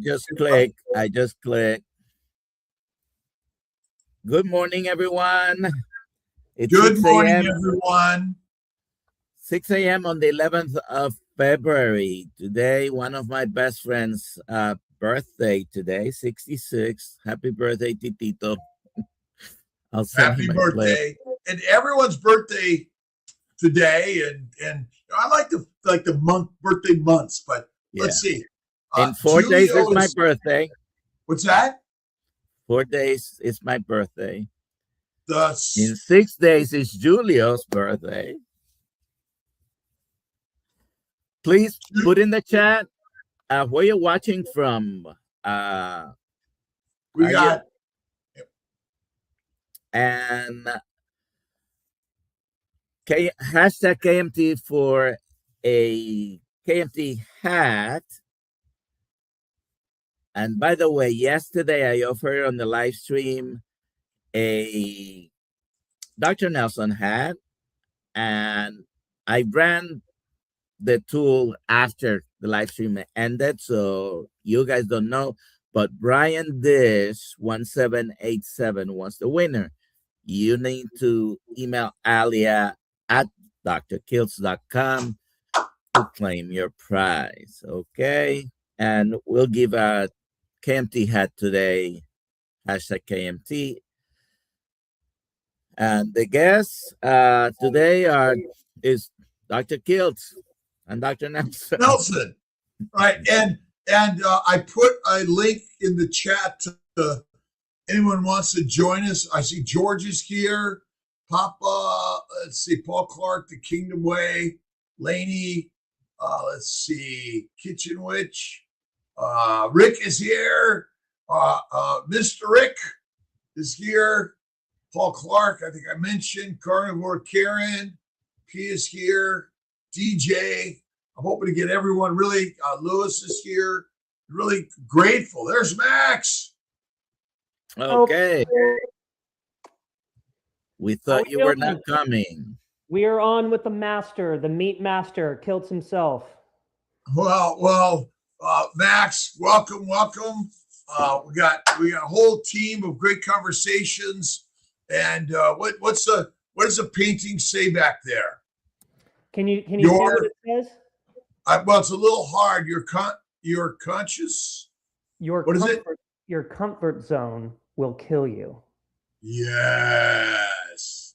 just clicked. Good morning, everyone. It's Good 6 morning, a.m. everyone. 6 a.m. on the 11th of February. Today, one of my best friends' birthday today, 66. Happy birthday, Titito. I'll send Happy him a birthday. And everyone's birthday today. And I like the month birthday months, but let's see. In 4 days is my birthday. What's that? 4 days is my birthday. In 6 days is Julio's birthday. Please put in the chat where you're watching from. We got and hashtag KMT for a KMT hat. And by the way, yesterday I offered on the live stream a DoctorNelson hat, and I ran the tool after the live stream ended, so you guys don't know. But Brian Dish 1787 was the winner. You need to email Alia at DrKiltz.com to claim your prize. Okay, and we'll give a KMT hat today, hashtag KMT. And the guests today is Dr. Kiltz and Dr. Nelson. Right. And I put a link in the chat to anyone wants to join us. I see George is here. Papa, let's see, Paul Clark, The Kingdom Way, Laney, let's see, Kitchen Witch. Rick is here. Mr. Rick is here. Paul Clark, I think I mentioned. Carnivore, Karen. P is here. DJ. I'm hoping to get everyone really. Lewis is here. Really grateful. There's Max. Okay. We thought you were not coming. We are on with the master, the meat master, Kiltz himself. Well, Max, welcome. We got a whole team of great conversations. And what does the painting say back there? Can you see what it says? Well, it's a little hard. You're conscious. What is it? Your comfort zone will kill you. Yes.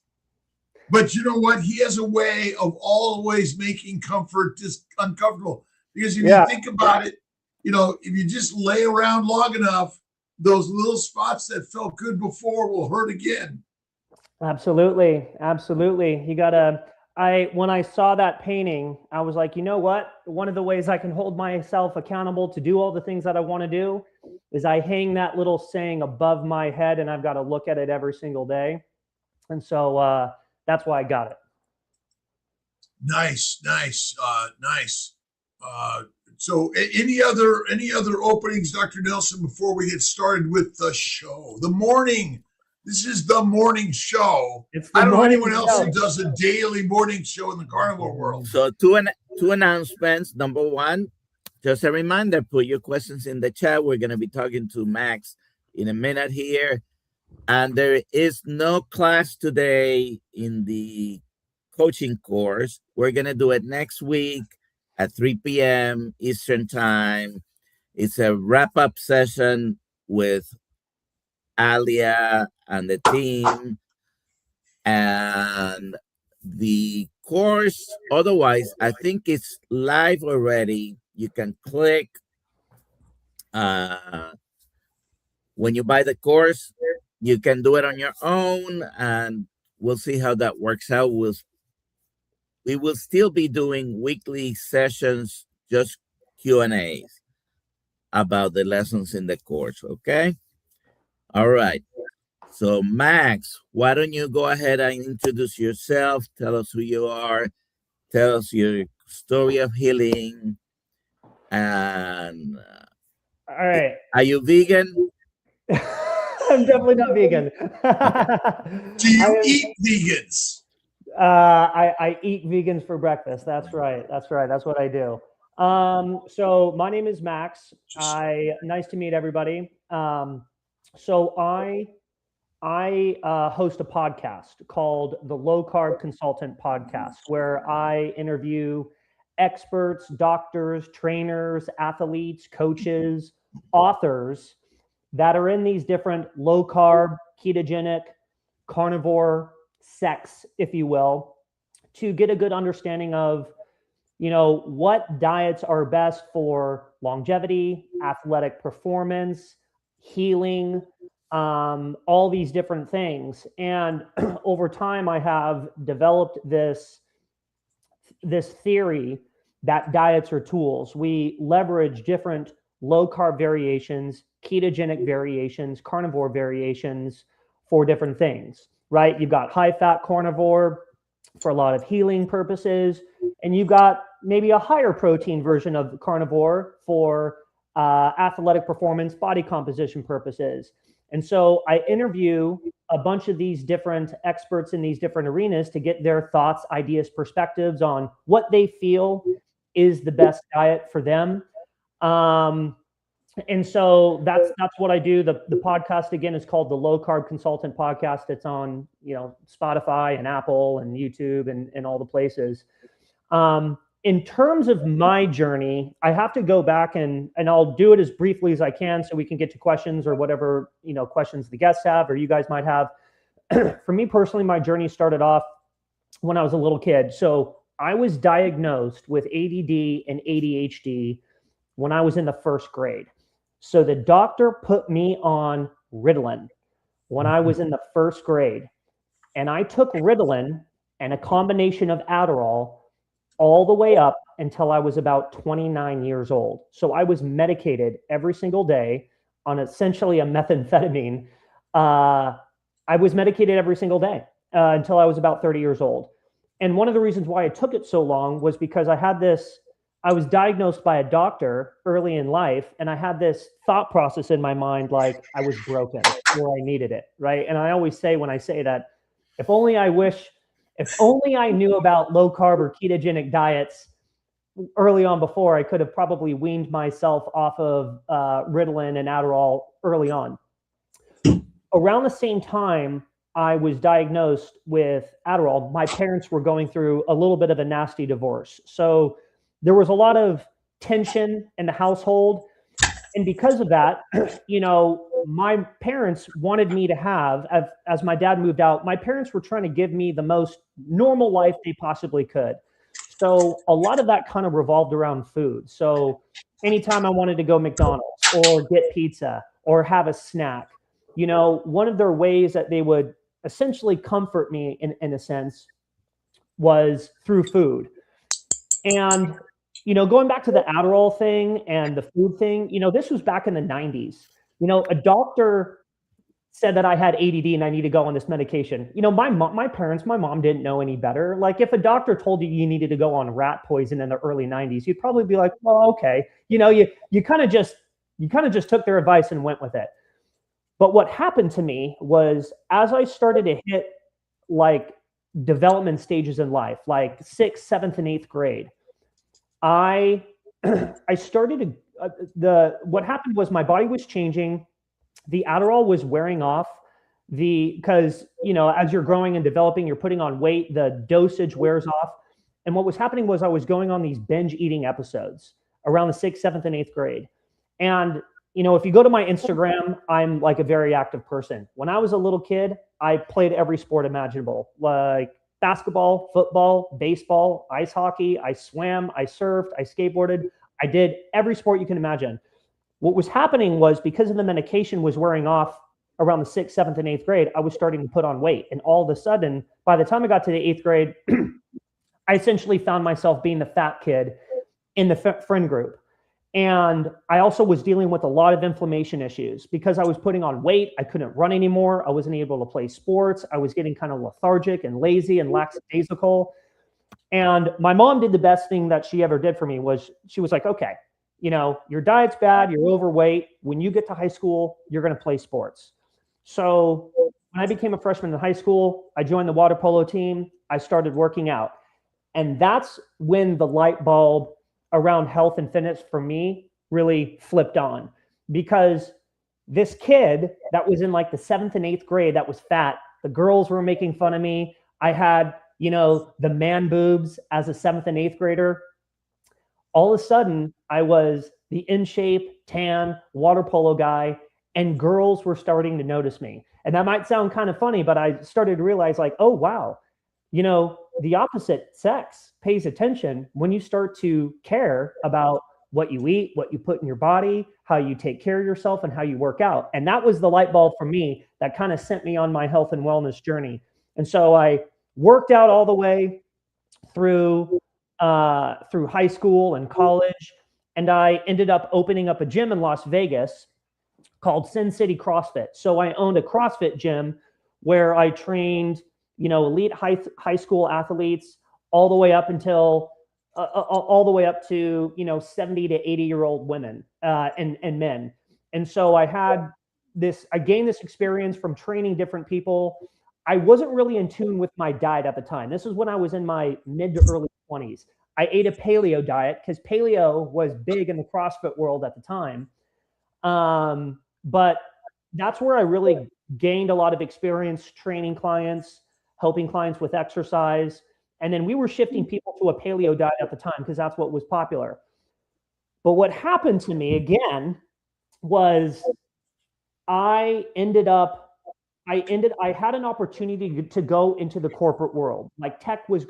But you know what? He has a way of always making comfort just uncomfortable. Because if you think about it, if you just lay around long enough, those little spots that felt good before will hurt again. Absolutely. You gotta, when I saw that painting, I was like, you know what? One of the ways I can hold myself accountable to do all the things that I want to do is I hang that little saying above my head, and I've got to look at it every single day. And so that's why I got it. Nice. So any other openings, Dr. Nelson, before we get started with the show? The morning. This is the morning show. I don't know anyone else who does a daily morning show in the carnivore world. So two announcements. Number one, just a reminder, put your questions in the chat. We're going to be talking to Max in a minute here. And there is no class today in the coaching course. We're going to do it next week at 3 p.m. Eastern time. It's a wrap-up session with Alia and the team. And the course, otherwise, I think it's live already. You can click. When you buy the course, you can do it on your own, and we'll see how that works out. We will still be doing weekly sessions, just Q&As about the lessons in the course, okay? All right. So, Max, why don't you go ahead and introduce yourself, tell us who you are, tell us your story of healing, and all right. Are you vegan? I'm definitely not vegan. Do you eat vegans? I eat vegans for breakfast. That's right. That's what I do. So my name is Max. Nice to meet everybody. So I host a podcast called the Low Carb Consultant Podcast, where I interview experts, doctors, trainers, athletes, coaches, authors that are in these different low carb, ketogenic, carnivore sects, if you will, to get a good understanding of, what diets are best for longevity, athletic performance, healing, all these different things. And over time, I have developed this theory that diets are tools. We leverage different low carb variations, ketogenic variations, carnivore variations for different things, right? You've got high fat carnivore for a lot of healing purposes, and you've got maybe a higher protein version of carnivore for athletic performance, body composition purposes. And so I interview a bunch of these different experts in these different arenas to get their thoughts, ideas, perspectives on what they feel is the best diet for them. And so that's what I do. The podcast, again, is called the Low Carb Consultant Podcast. It's on, Spotify and Apple and YouTube and all the places. In terms of my journey, I have to go back and I'll do it as briefly as I can so we can get to questions or whatever, questions the guests have or you guys might have. For me personally, my journey started off when I was a little kid. So I was diagnosed with ADD and ADHD when I was in the first grade. So the doctor put me on Ritalin when I was in the first grade. And I took Ritalin and a combination of Adderall all the way up until I was about 29 years old. So I was medicated every single day on essentially a methamphetamine. I was medicated every single day until I was about 30 years old. And one of the reasons why it took it so long was because I was diagnosed by a doctor early in life, and I had this thought process in my mind, like I was broken or I needed it, right? And I always say when I say that, if only I knew about low carb or ketogenic diets early on before, I could have probably weaned myself off of Ritalin and Adderall early on. Around the same time I was diagnosed with Adderall, my parents were going through a little bit of a nasty divorce. So there was a lot of tension in the household. And because of that, my parents wanted me to have, as my dad moved out, my parents were trying to give me the most normal life they possibly could. So a lot of that kind of revolved around food. So anytime I wanted to go McDonald's or get pizza or have a snack, one of their ways that they would essentially comfort me in a sense was through food. And going back to the Adderall thing and the food thing, this was back in the 90s. A doctor said that I had ADD and I need to go on this medication. My mom didn't know any better. Like if a doctor told you needed to go on rat poison in the early 90s, you'd probably be like, well, okay. You kind of just took their advice and went with it. But what happened to me was as I started to hit like development stages in life, like 6th, 7th, and 8th grade, I started what happened was my body was changing. The Adderall was wearing off because, as you're growing and developing, you're putting on weight, the dosage wears off. And what was happening was I was going on these binge eating episodes around the 6th, 7th, and 8th grade. And, if you go to my Instagram, I'm like a very active person. When I was a little kid, I played every sport imaginable, like basketball, football, baseball, ice hockey. I swam, I surfed, I skateboarded. I did every sport you can imagine. What was happening was because of the medication was wearing off around the 6th, 7th, and 8th grade, I was starting to put on weight. And all of a sudden, by the time I got to the 8th grade, I essentially found myself being the fat kid in the friend group. And I also was dealing with a lot of inflammation issues because I was putting on weight. I couldn't run anymore. I wasn't able to play sports. I was getting kind of lethargic and lazy and lackadaisical. And my mom did the best thing that she ever did for me was she was like, okay, your diet's bad, you're overweight. When you get to high school, you're going to play sports. So when I became a freshman in high school, I joined the water polo team. I started working out. And that's when the light bulb around health and fitness for me really flipped on, because this kid that was in like the 7th and 8th grade that was fat, the girls were making fun of me. I had, you know, the man boobs as a 7th and 8th grader. All of a sudden, I was the in shape, tan, water polo guy, and girls were starting to notice me. And that might sound kind of funny, but I started to realize, like, oh, wow, you know, the opposite sex pays attention when you start to care about what you eat, what you put in your body, how you take care of yourself, and how you work out. And that was the light bulb for me that kind of sent me on my health and wellness journey. And so I worked out all the way through high school and college, and I ended up opening up a gym in Las Vegas called Sin City CrossFit. So I owned a CrossFit gym where I trained, you know, elite high school athletes all the way up until all the way up to, you know, 70 to 80-year-old women and men. And so I gained this experience from training different people. I wasn't really in tune with my diet at the time. This is when I was in my mid to early 20s. I ate a paleo diet because paleo was big in the CrossFit world at the time. But that's where I really gained a lot of experience training clients, helping clients with exercise. And then we were shifting people to a paleo diet at the time because that's what was popular. But what happened to me again was I had an opportunity to go into the corporate world. Like tech was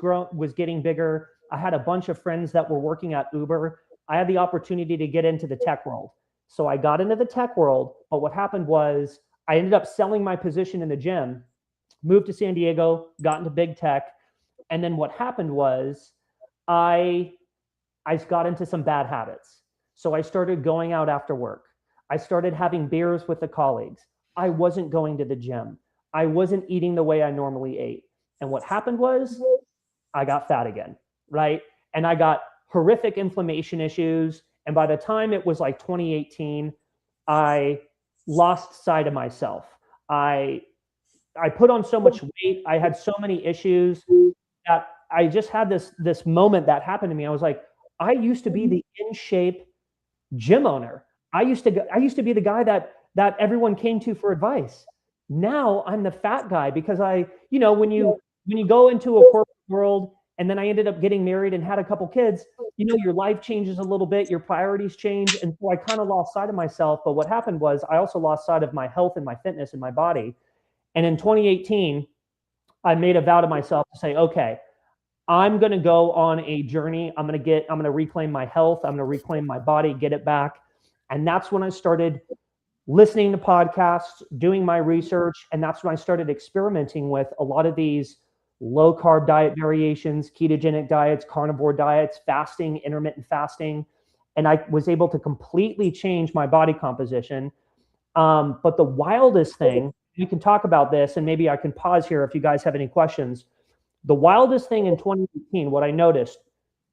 getting bigger. I had a bunch of friends that were working at Uber. I had the opportunity to get into the tech world. So I got into the tech world, but what happened was I ended up selling my position in the gym, moved to San Diego, got into big tech. And then what happened was I got into some bad habits. So I started going out after work. I started having beers with the colleagues. I wasn't going to the gym. I wasn't eating the way I normally ate. And what happened was I got fat again, right? And I got horrific inflammation issues. And by the time it was like 2018, I lost sight of myself. I put on so much weight. I had so many issues that I just had this moment that happened to me. I was like, I used to be the in shape gym owner. I used to be the guy that everyone came to for advice. Now I'm the fat guy because when you go into a corporate world, and then I ended up getting married and had a couple kids, your life changes a little bit, your priorities change. And so I kind of lost sight of myself. But what happened was I also lost sight of my health and my fitness and my body. And in 2018, I made a vow to myself to say, okay, I'm going to go on a journey. I'm going to reclaim my health. I'm going to reclaim my body, get it back. And that's when I started listening to podcasts, doing my research. And that's when I started experimenting with a lot of these low carb diet variations, ketogenic diets, carnivore diets, fasting, intermittent fasting. And I was able to completely change my body composition. But the wildest thing, we can talk about this, and maybe I can pause here if you guys have any questions. The wildest thing in 2018, what I noticed,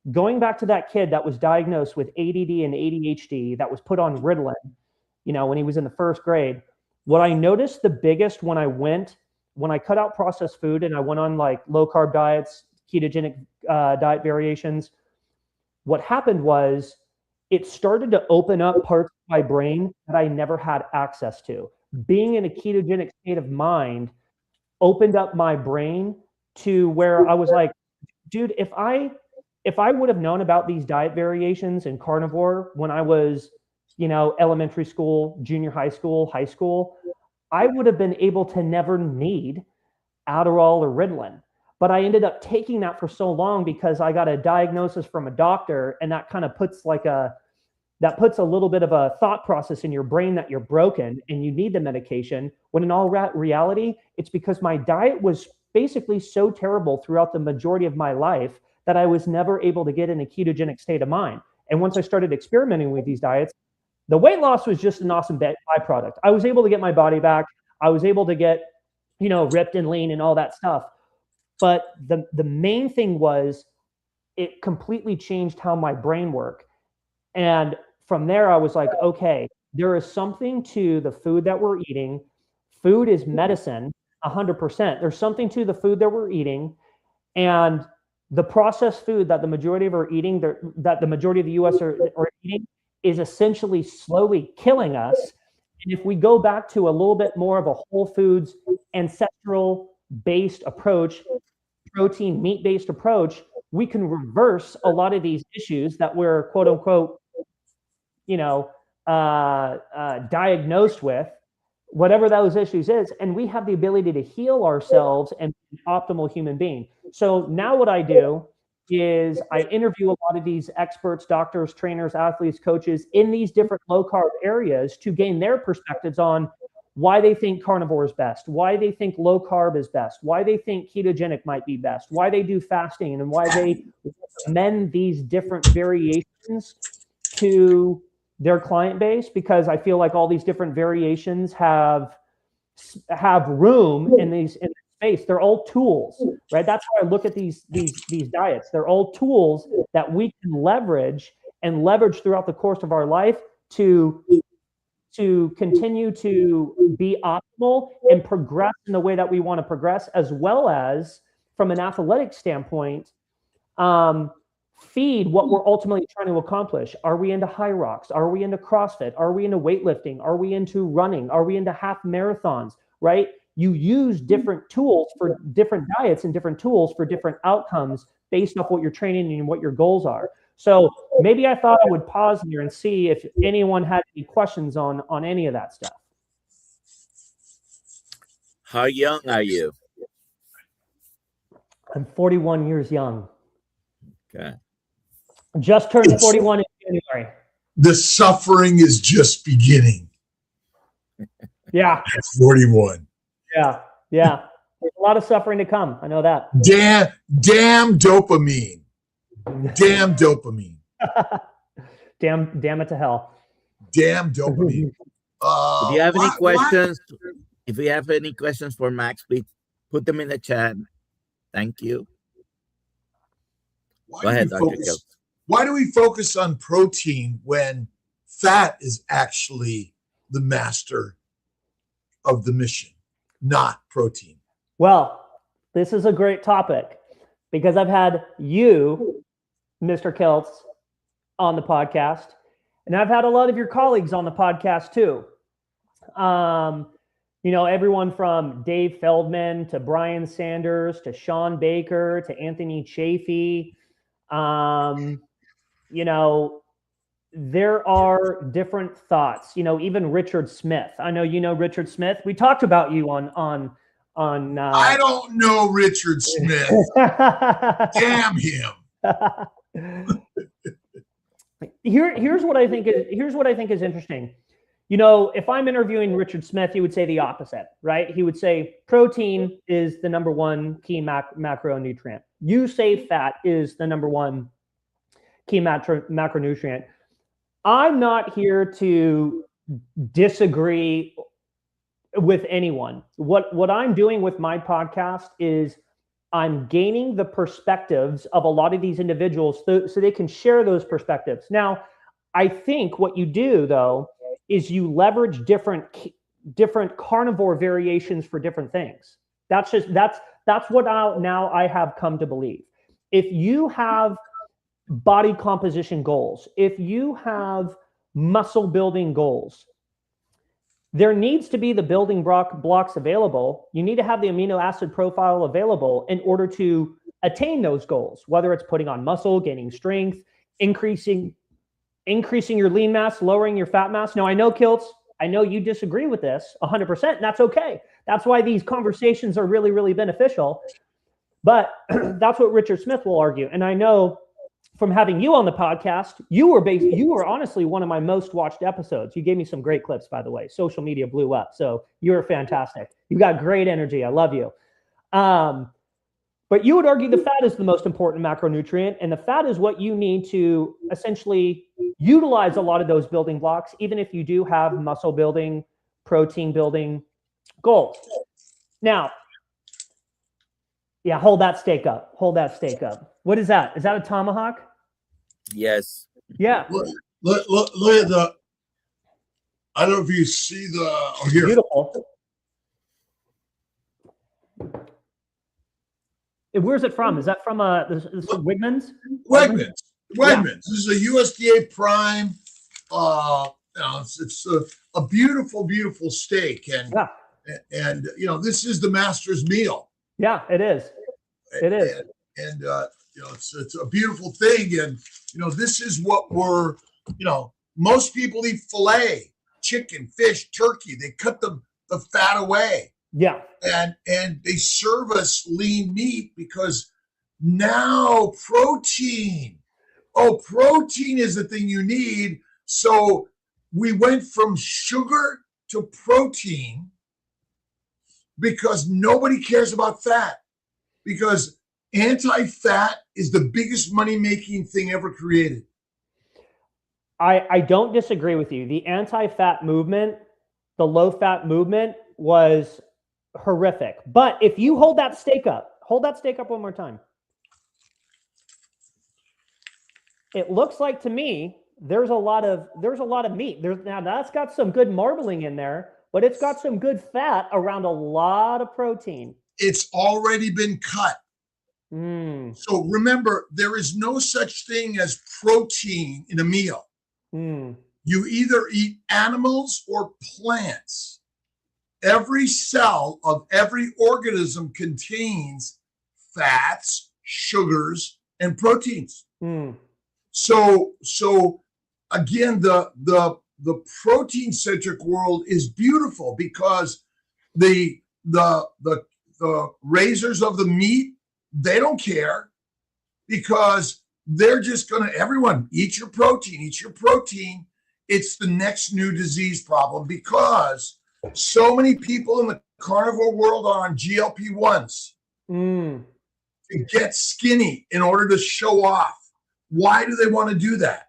going back to that kid that was diagnosed with ADD and ADHD, that was put on Ritalin, when he was in the 1st grade, what I noticed the biggest when I cut out processed food and I went on like low carb diets, ketogenic diet variations, what happened was it started to open up parts of my brain that I never had access to. Being in a ketogenic state of mind opened up my brain to where I was like, dude, if I would have known about these diet variations in carnivore when I was, elementary school, junior high school, I would have been able to never need Adderall or Ritalin. But I ended up taking that for so long because I got a diagnosis from a doctor, and that kind of puts a little bit of a thought process in your brain that you're broken and you need the medication, when in all reality, it's because my diet was basically so terrible throughout the majority of my life that I was never able to get in a ketogenic state of mind. And once I started experimenting with these diets, the weight loss was just an awesome byproduct. I was able to get my body back. I was able to get, ripped and lean and all that stuff. But the main thing was it completely changed how my brain worked. And from there, I was like, okay, there is something to the food that we're eating. Food is medicine, 100%. There's something to the food that we're eating. And the processed food that the majority of are eating, that the majority of the U.S. are eating, is essentially slowly killing us. And if we go back to a little bit more of a whole foods, ancestral-based approach, protein, meat-based approach, we can reverse a lot of these issues that we're, quote unquote, diagnosed with, whatever those issues is, and we have the ability to heal ourselves and be an optimal human being. So now what I do is I interview a lot of these experts, doctors, trainers, athletes, coaches in these different low carb areas to gain their perspectives on why they think carnivore is best, why they think low carb is best, why they think ketogenic might be best, why they do fasting, and why they recommend these different variations to their client base, because I feel like all these different variations have room in this space. They're all tools, right? That's how I look at these diets. They're all tools that we can leverage throughout the course of our life to continue to be optimal and progress in the way that we want to progress, as well as from an athletic standpoint, feed what we're ultimately trying to accomplish. Are we into high rocks? Are we into CrossFit? Are we into weightlifting? Are we into running? Are we into half marathons, right? You use different tools for different diets and different tools for different outcomes based off what you're training and what your goals are. So maybe I thought I would pause here and see if anyone had any questions on any of that stuff. How young are you? I'm 41 years young. Okay. Just turned 41 in January. The suffering is just beginning. Yeah. At 41. Yeah. There's a lot of suffering to come. I know that. Damn dopamine. Damn dopamine. Damn it to hell. Damn dopamine. If you have any questions, if you have any questions for Max, please put them in the chat. Thank you. Go ahead, Dr. Kiltz. Why do we focus on protein when fat is actually the master of the mission, not protein? Well, this is a great topic because I've had you, Mr. Kiltz, on the podcast, and I've had a lot of your colleagues on the podcast too. Everyone from Dave Feldman to Brian Sanders to Sean Baker to Anthony Chafee. There are different thoughts, even Richard Smith. I know you know Richard Smith. We talked about you on I don't know Richard Smith. Damn him. Here's what I think is interesting. If I'm interviewing Richard Smith, he would say the opposite, right? He would say protein is the number one key macronutrient. You say fat is the number one key macronutrient. I'm not here to disagree with anyone. What I'm doing with my podcast is I'm gaining the perspectives of a lot of these individuals so they can share those perspectives. Now, I think what you do, though, is you leverage different carnivore variations for different things. That's what now I have come to believe. If you have body composition goals, if you have muscle building goals, there needs to be the building blocks available. You need to have the amino acid profile available in order to attain those goals, whether it's putting on muscle, gaining strength, increasing your lean mass, lowering your fat mass. Now, I know, Kiltz, I know you disagree with this 100%, and that's okay. That's why these conversations are really, really beneficial. But that's what Richard Smith will argue. And I know from having you on the podcast, you were honestly one of my most watched episodes. You gave me some great clips, by the way. Social media blew up. So you're fantastic. You got great energy. I love you. But you would argue the fat is the most important macronutrient, and the fat is what you need to essentially utilize a lot of those building blocks, even if you do have muscle building, protein building goals. Now, yeah, hold that steak up. Hold that steak up. What is that? Is that a tomahawk? Yes. Yeah. Look at the, I don't know if you see the, oh, here. Beautiful. Where's it from? Is that from Wegmans? Wegmans. Yeah. This is a USDA Prime. It's a beautiful, beautiful steak, and this is the master's meal. Yeah, it is. It is. And it's a beautiful thing, and this is what we're most people eat filet, chicken, fish, turkey. They cut the fat away. Yeah. And they serve us lean meat because now protein. Oh, protein is the thing you need. So we went from sugar to protein because nobody cares about fat, because anti-fat is the biggest money-making thing ever created. I don't disagree with you. The anti-fat movement, the low-fat movement was horrific. But if you hold that steak up one more time. It looks like to me there's a lot of meat. Now that's got some good marbling in there, but it's got some good fat around a lot of protein. It's already been cut. So remember, there is no such thing as protein in a meal. You either eat animals or plants. Every cell of every organism contains fats, sugars, and proteins. So again, the protein-centric world is beautiful because the raisers of the meat, they don't care, because they're just going to, everyone, eat your protein, eat your protein. It's the next new disease problem because so many people in the carnivore world are on GLP-1s to get skinny in order to show off. Why do they want to do that?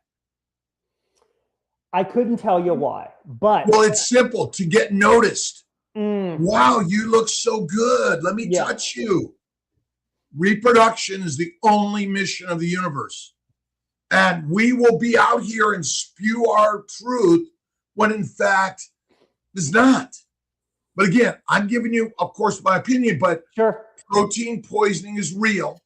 I couldn't tell you why, but... Well, it's simple, to get noticed. Wow, you look so good. Let me touch you. Reproduction is the only mission of the universe. And we will be out here and spew our truth when in fact it's not. But again, I'm giving you, of course, my opinion, but protein poisoning is real.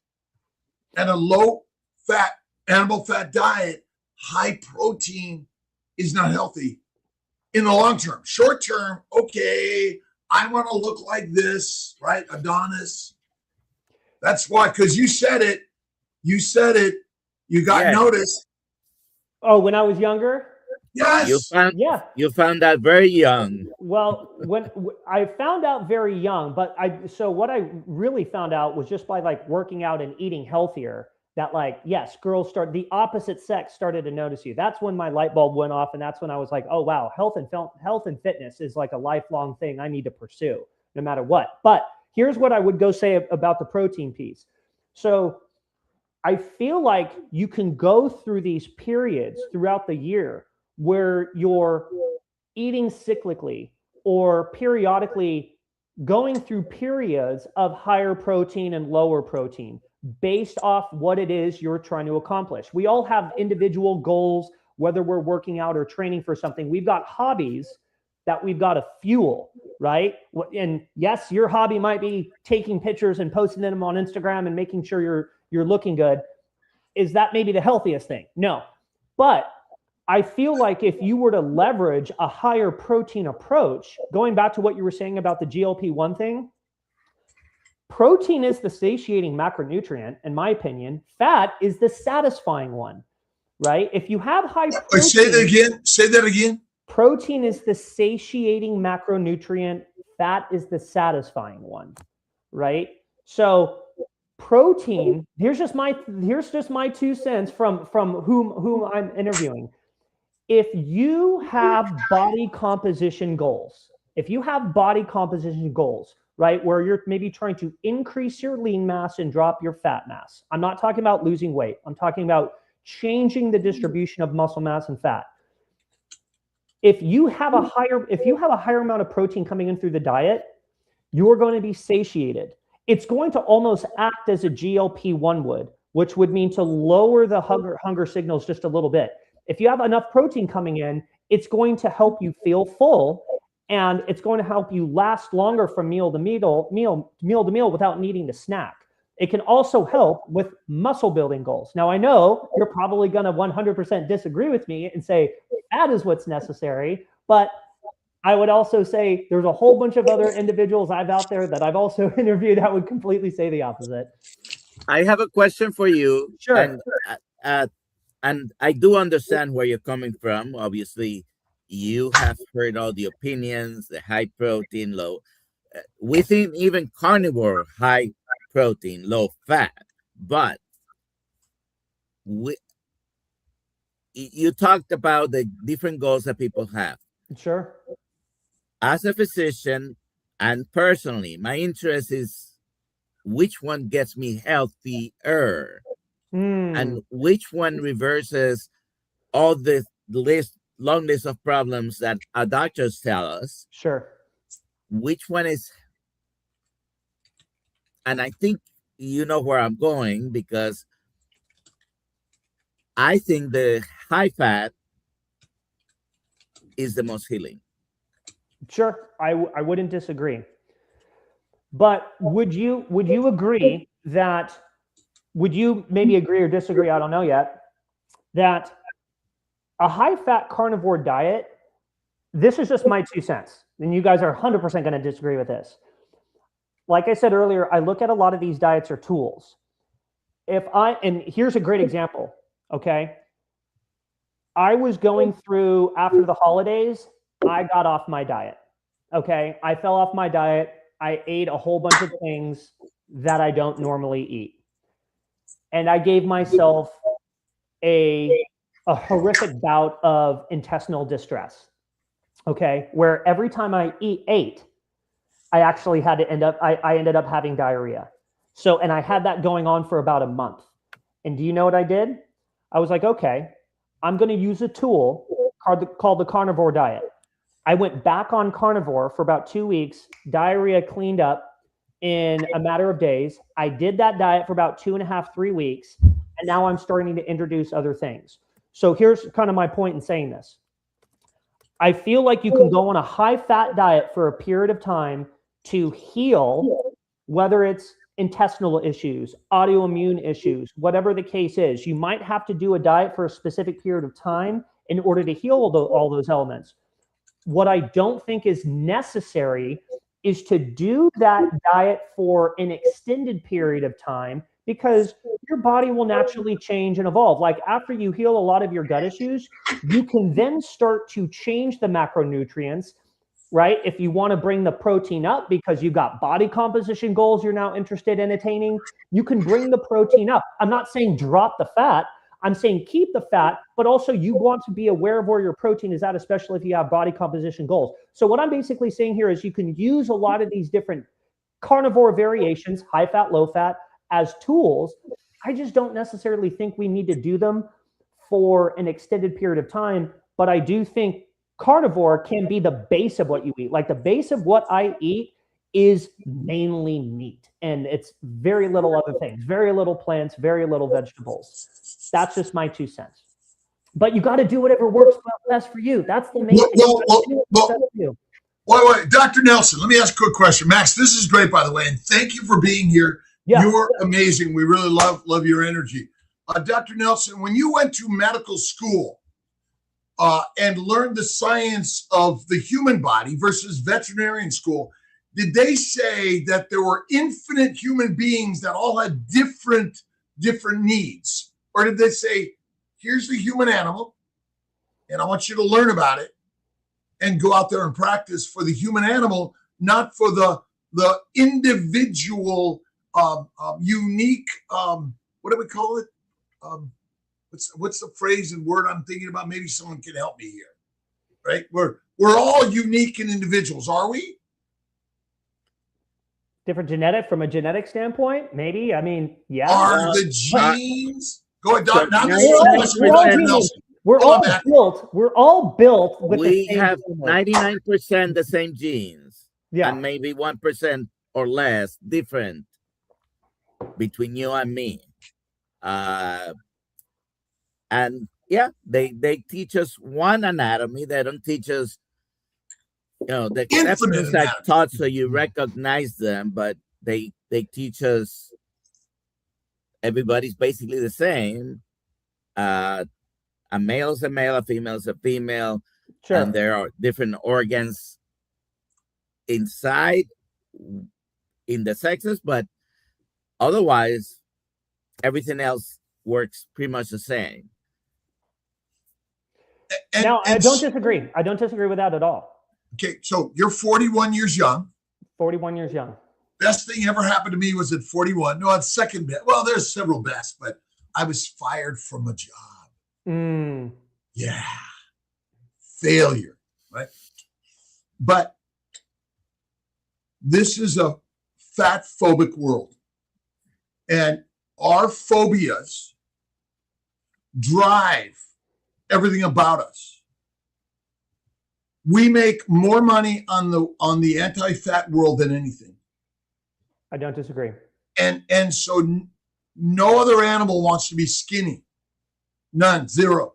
And a low-fat, animal fat diet, high protein, is not healthy in the long term. Short term, okay, I want to look like this, right? Adonis. That's why, because you said it, you got noticed. Oh, when I was younger? Yes. You found that very young. Well, when I found out very young, but what I really found out was just by like working out and eating healthier, that like, yes, the opposite sex started to notice you. That's when my light bulb went off. And that's when I was like, oh, wow, health and fitness is like a lifelong thing I need to pursue no matter what. But here's what I would go say about the protein piece. So I feel like you can go through these periods throughout the year where you're eating cyclically or periodically going through periods of higher protein and lower protein based off what it is you're trying to accomplish. We all have individual goals, whether we're working out or training for something. We've got hobbies that we've got to fuel, right? And yes, your hobby might be taking pictures and posting them on Instagram and making sure you're looking good. Is that maybe the healthiest thing? No. But I feel like if you were to leverage a higher protein approach, going back to what you were saying about the GLP-1 thing, protein is the satiating macronutrient, in my opinion. Fat is the satisfying one, right? If you have high protein... Say that again. Protein is the satiating macronutrient. Fat is the satisfying one, right? So protein, here's just my 2 cents from whom I'm interviewing. If you have body composition goals, right, where you're maybe trying to increase your lean mass and drop your fat mass. I'm not talking about losing weight. I'm talking about changing the distribution of muscle mass and fat. If you have a higher amount of protein coming in through the diet, you're going to be satiated. It's going to almost act as a GLP-1 would, which would mean to lower the hunger signals just a little bit. If you have enough protein coming in, it's going to help you feel full, and it's going to help you last longer from meal to meal without needing to snack. It can also help with muscle building goals. Now, I know you're probably going to 100% disagree with me and say that is what's necessary, but I would also say there's a whole bunch of other individuals I've out there that I've also interviewed that would completely say the opposite. I have a question for you. Sure. And I do understand where you're coming from. Obviously, you have heard all the opinions, the high protein, low. Within even carnivore, high protein, low fat. But you talked about the different goals that people have. Sure. As a physician and personally, my interest is which one gets me healthier and which one reverses all the long list of problems that our doctors tell us. Sure. Which one is, and I think you know where I'm going, because I think the high fat is the most healing. Sure, I wouldn't disagree. But would you agree that, would you maybe agree or disagree, I don't know yet, that a high-fat carnivore diet, this is just my 2 cents, and you guys are 100% going to disagree with this. Like I said earlier, I look at a lot of these diets are tools. And here's a great example, okay? I was going through, after the holidays, I got off my diet, okay? I fell off my diet. I ate a whole bunch of things that I don't normally eat. And I gave myself a horrific bout of intestinal distress, okay? Where every time I ate, I actually had to I ended up having diarrhea. So, and I had that going on for about a month. And do you know what I did? I was like, okay, I'm going to use a tool called the carnivore diet. I went back on carnivore for about 2 weeks. Diarrhea cleaned up in a matter of days. I did that diet for about 2.5, 3 weeks. And now I'm starting to introduce other things. So here's kind of my point in saying this. I feel like you can go on a high fat diet for a period of time to heal, whether it's intestinal issues, autoimmune issues, whatever the case is. You might have to do a diet for a specific period of time in order to heal all those elements. What I don't think is necessary is to do that diet for an extended period of time, because your body will naturally change and evolve. Like after you heal a lot of your gut issues, you can then start to change the macronutrients, right? If you want to bring the protein up because you've got body composition goals you're now interested in attaining, you can bring the protein up. I'm not saying drop the fat. I'm saying keep the fat, but also you want to be aware of where your protein is at, especially if you have body composition goals. So what I'm basically saying here is you can use a lot of these different carnivore variations, high fat, low fat, as tools. I just don't necessarily think we need to do them for an extended period of time, but I do think carnivore can be the base of what you eat. Like the base of what I eat is mainly meat, and it's very little other things, very little plants, very little vegetables. That's just my 2 cents. But you got to do whatever works best for you. That's the main thing. Wait, Dr. Nelson, let me ask a quick question. Max, this is great, by the way, and thank you for being here. Yeah. You're amazing. We really love your energy. Dr. Nelson, when you went to medical school and learned the science of the human body versus veterinarian school, did they say that there were infinite human beings that all had different needs? Or did they say, here's the human animal, and I want you to learn about it and go out there and practice for the human animal, not for the individual, unique, what do we call it? What's the phrase and word I'm thinking about? Maybe someone can help me here, right? We're all unique and individuals, are we? Different genetic, from a genetic standpoint, maybe. I mean, yeah. Are the genes? Go ahead, Doc. We're all built with we have 99% the same genes. Yeah. And maybe 1% or less different between you and me. And yeah, they teach us one anatomy. They don't teach us, the exceptions are taught so you recognize them, but they teach us everybody's basically the same. A male is a male, a female is a female, Sure. and there are different organs inside in the sexes, but otherwise, everything else works pretty much the same. Now, I don't disagree. I don't disagree with that at all. Okay, so you're 41 years young. 41 years young. Best thing ever happened to me was at 41. No, it's second best. Well, there's several bests, but I was fired from a job. Yeah. Failure, right? But this is a fat phobic world. And our phobias drive everything about us. We make more money on the anti-fat world than anything. I don't disagree. And so no other animal wants to be skinny. None, zero.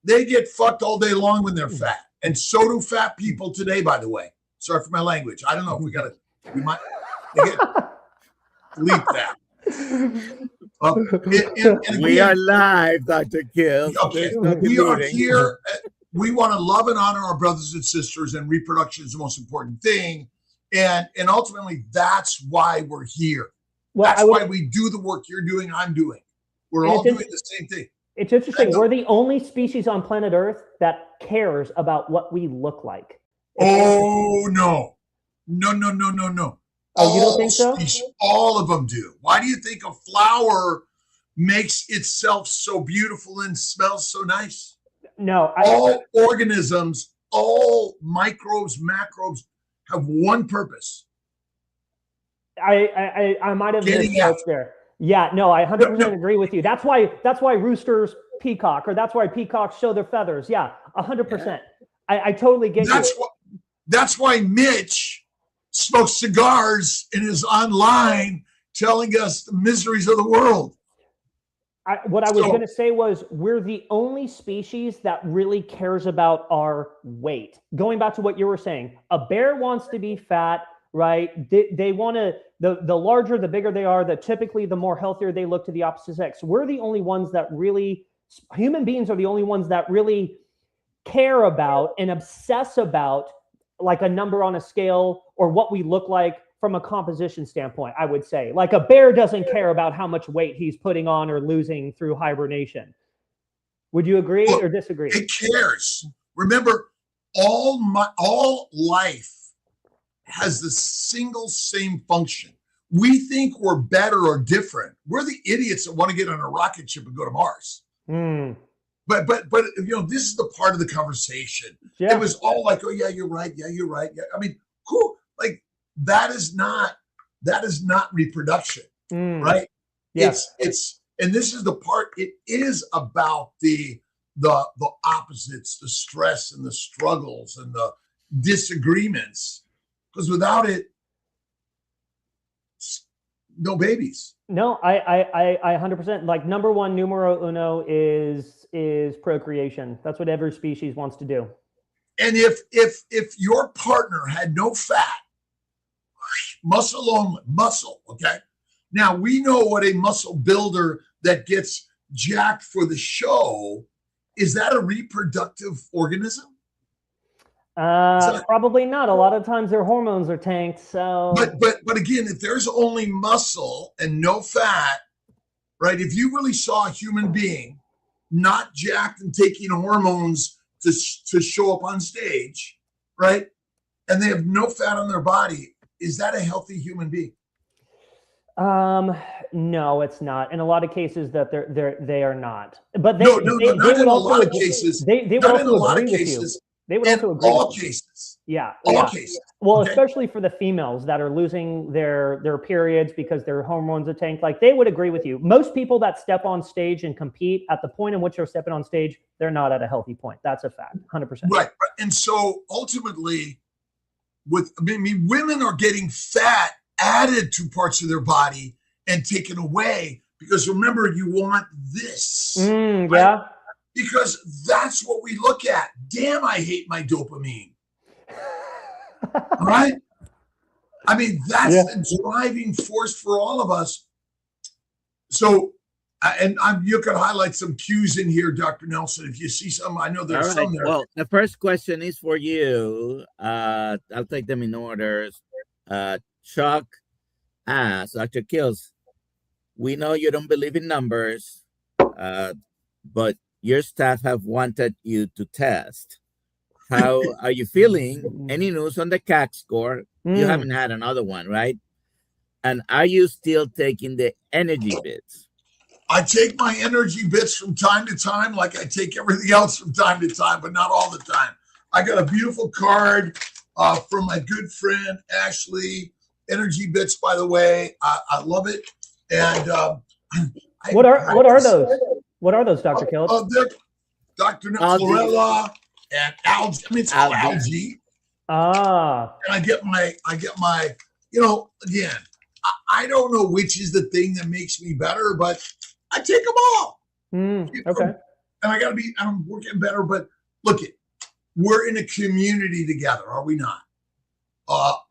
They get fucked all day long when they're fat. And so do fat people today, by the way. Sorry for my language. I don't know if we might delete that. We are live, Dr. Kiltz. Okay. We are here. We want to love and honor our brothers and sisters, and reproduction is the most important thing. And ultimately, that's why we're here. Well, that's why we do the work you're doing, I'm doing. We're all doing the same thing. It's interesting. We're the only species on planet Earth that cares about what we look like. Oh, no. No. Oh, you don't think so? All of them do. Why do you think a flower makes itself so beautiful and smells so nice? No. All organisms, all microbes, macrobes have one purpose. I might have misspoke there. Yeah, no, I 100% agree with you. That's why roosters peacock, or that's why peacocks show their feathers. Yeah, 100%. I totally get you. That's why Mitch smokes cigars and is online telling us the miseries of the world. What I was going to say was we're the only species that really cares about our weight. Going back to what you were saying, a bear wants to be fat, right? They want to, the larger, the bigger they are, typically the more healthier they look to the opposite sex. We're the only ones that really, human beings are the only ones that really care about and obsess about like a number on a scale or what we look like from a composition standpoint, I would say. Like a bear doesn't care about how much weight he's putting on or losing through hibernation. Would you agree or disagree? It cares. Remember, all life has the single same function. We think we're better or different. We're the idiots that want to get on a rocket ship and go to Mars. But you know, this is the part of the conversation. Yeah. It was all like, oh yeah, you're right. Yeah, you're right. Yeah. I mean, cool. Like that is not reproduction, right? Yes. It's and this is the part. It is about the opposites, the stress and the struggles and the disagreements. Because without it, no babies. No, I 100%. Like number one, numero uno is procreation. That's what every species wants to do. And if your partner had no fat, muscle only, muscle, okay? Now we know what a muscle builder that gets jacked for the show, is that a reproductive organism? Probably not. A lot of times their hormones are tanked. So, but again, if there's only muscle and no fat, right? If you really saw a human being not jacked and taking hormones to show up on stage, right? And they have no fat on their body, is that a healthy human being? No, it's not. In a lot of cases that they are not. But they not in a lot of cases. They would also agree with you. They would also agree. All cases. Yeah. All cases. Well, especially for the females that are losing their periods because their hormones are tanked. Like they would agree with you. Most people that step on stage and compete at the point in which they're stepping on stage, they're not at a healthy point. That's a fact. 100%. Right. And so ultimately, women are getting fat added to parts of their body and taken away because remember, you want this. Right? Yeah. Because that's what we look at. Damn, I hate my dopamine. Right? I mean, that's the driving force for all of us. So, you could highlight some cues in here, Dr. Nelson. If you see some, I know there's some there. Well, the first question is for you. I'll take them in orders. Chuck asks, Dr. Kiltz, we know you don't believe in numbers, but your staff have wanted you to test. How are you feeling? Any news on the CAC score? You haven't had another one, right? And are you still taking the energy bits? I take my energy bits from time to time, like I take everything else from time to time, but not all the time. I got a beautiful card from my good friend, Ashley. Energy bits, by the way. I love it. And what are those? What are those, Dr. Kiltz? They're Dr. Chlorella and algae. I mean, it's called algae. Ah. And I get my, again, I don't know which is the thing that makes me better, but I take them all. Okay. And I'm working better, but look, we're in a community together, are we not?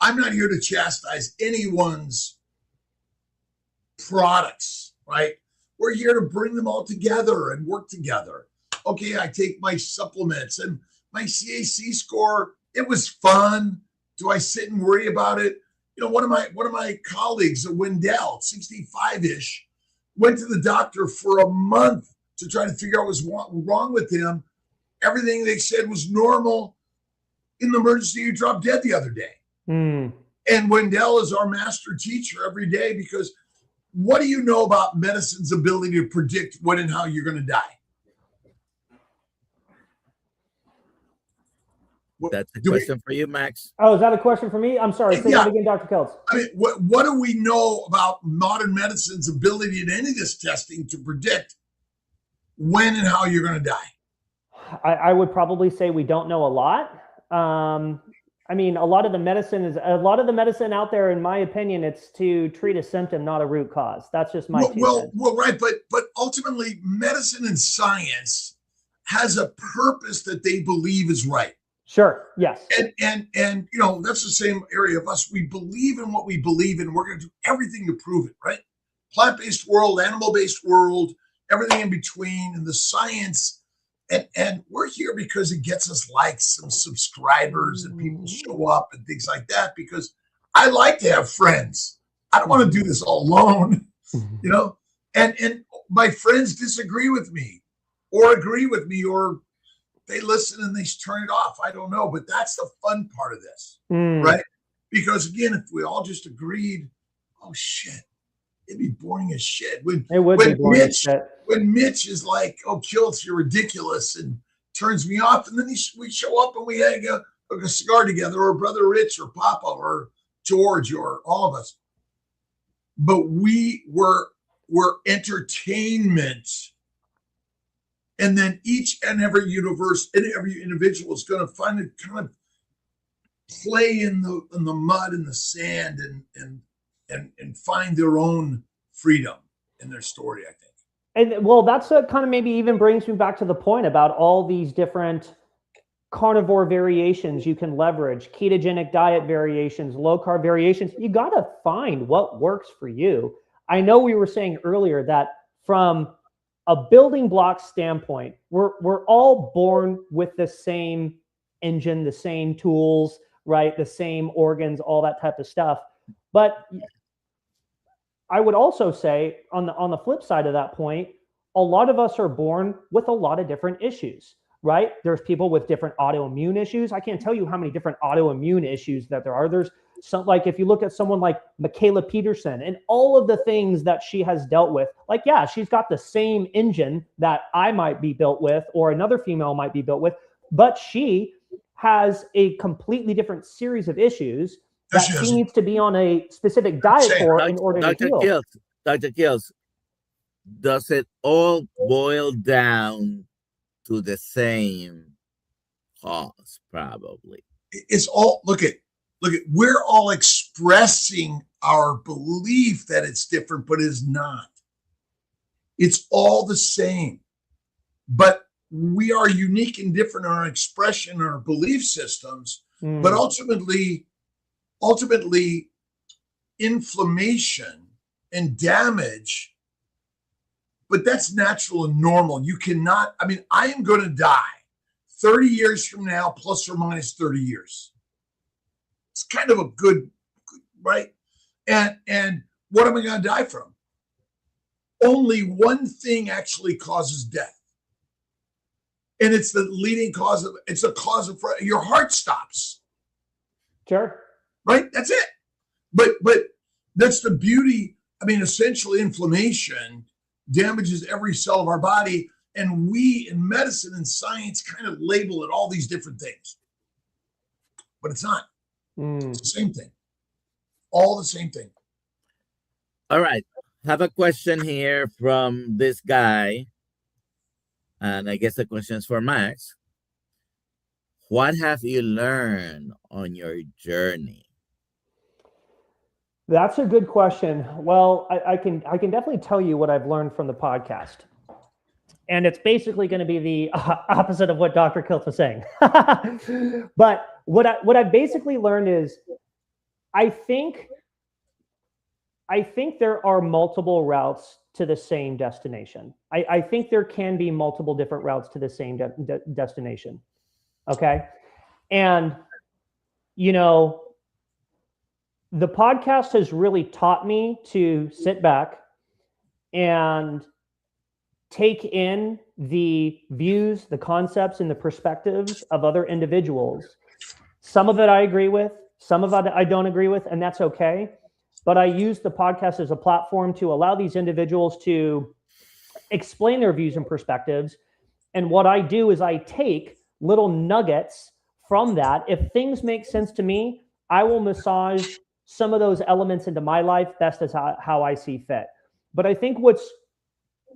I'm not here to chastise anyone's products, right? We're here to bring them all together and work together. Okay, I take my supplements and my CAC score. It was fun. Do I sit and worry about it? One of my colleagues, Wendell, 65-ish, went to the doctor for a month to try to figure out what was wrong with him. Everything they said was normal. In the emergency, he dropped dead the other day. And Wendell is our master teacher every day, because what do you know about medicine's ability to predict when and how you're going to die? That's a question for you, Max. Oh, is that a question for me? I'm sorry. Say that again, Dr. Kiltz. I mean, what do we know about modern medicine's ability in any of this testing to predict when and how you're going to die? I would probably say we don't know a lot. I mean, a lot of the medicine out there, in my opinion, it's to treat a symptom, not a root cause. That's just my well, right, but ultimately, medicine and science has a purpose that they believe is right. Sure. Yes. And that's the same area of us. We believe in what we believe in. We're going to do everything to prove it, right? Plant-based world, animal-based world, everything in between, and the science. And we're here because it gets us likes and subscribers, and people show up and things like that, because I like to have friends. I don't want to do this all alone, and my friends disagree with me or agree with me, or they listen and they turn it off. I don't know, but that's the fun part of this, right? Because again, if we all just agreed, oh shit, it'd be boring as shit. When Mitch is like, oh, Kiltz, you're ridiculous, and turns me off, and then we show up and we hang a cigar together, or Brother Rich or Papa or George or all of us. But we're entertainment. And then each and every individual is going to find it, kind of play in the mud and the sand, and find their own freedom in their story, I think. And well, that's what kind of maybe even brings me back to the point about all these different carnivore variations you can leverage, ketogenic diet variations, low carb variations. You got to find what works for you. I know we were saying earlier that from a building block standpoint, we're all born with the same engine, the same tools, right? The same organs, all that type of stuff. But I would also say on the flip side of that point, a lot of us are born with a lot of different issues, right? There's people with different autoimmune issues. I can't tell you how many different autoimmune issues that there are. There's some, like if you look at someone like Michaela Peterson and all of the things that she has dealt with, like, yeah, she's got the same engine that I might be built with, or another female might be built with, but she has a completely different series of issues that she needs to be on a specific diet for in order to heal. Dr. Kiltz, does it all boil down to the same cause? Probably. It's all, look at, we're all expressing our belief that it's different, but it's not. It's all the same, but we are unique and different in our expression, our belief systems, but ultimately inflammation and damage but that's natural and normal. You cannot, I mean, I am going to die 30 years from now, plus or minus 30 years. It's kind of a good, right? And what am I going to die from? Only one thing actually causes death. And it's the leading cause of, it's a cause of, your heart stops. Sure. Right? That's it. But that's the beauty. I mean, essentially inflammation damages every cell of our body. And we in medicine and science kind of label it all these different things. But it's not. It's the same thing. All the same thing. All right. Have a question here from this guy. And I guess the question is for Max. What have you learned on your journey? That's a good question. Well, I can definitely tell you what I've learned from the podcast. And it's basically going to be the opposite of what Dr. Kiltz was saying. But what I basically learned is I think there are multiple routes to the same destination. I think there can be multiple different routes to the same destination. Okay. And, you know, the podcast has really taught me to sit back and take in the views, the concepts, and the perspectives of other individuals. Some of it I agree with, some of it I don't agree with, and that's okay. But I use the podcast as a platform to allow these individuals to explain their views and perspectives. And what I do is I take little nuggets from that. If things make sense to me, I will massage some of those elements into my life best as how I see fit. But I think what's